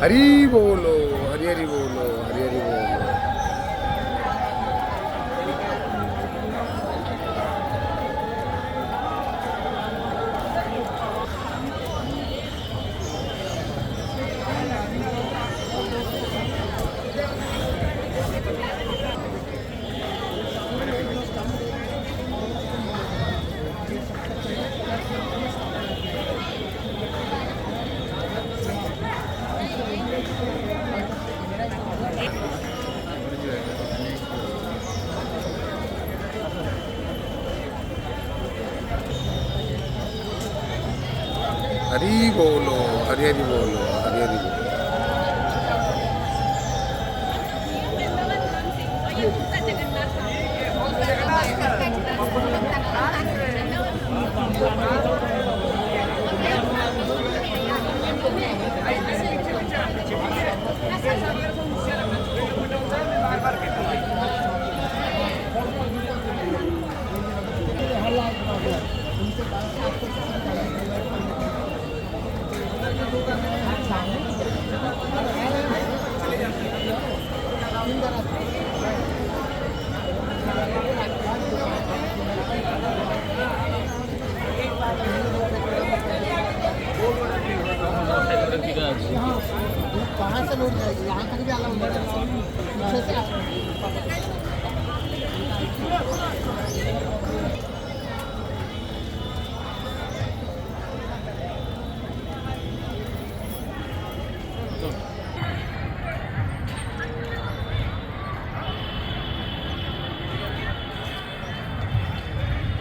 हरी बोलो, हरी हरी बोलो, हरी हरी बोलो. हरी बोलो, हरी हरी बोलो, हरी हरी बोलो. कहाँ से लोग यहाँ तक भी अलाउ नहीं है।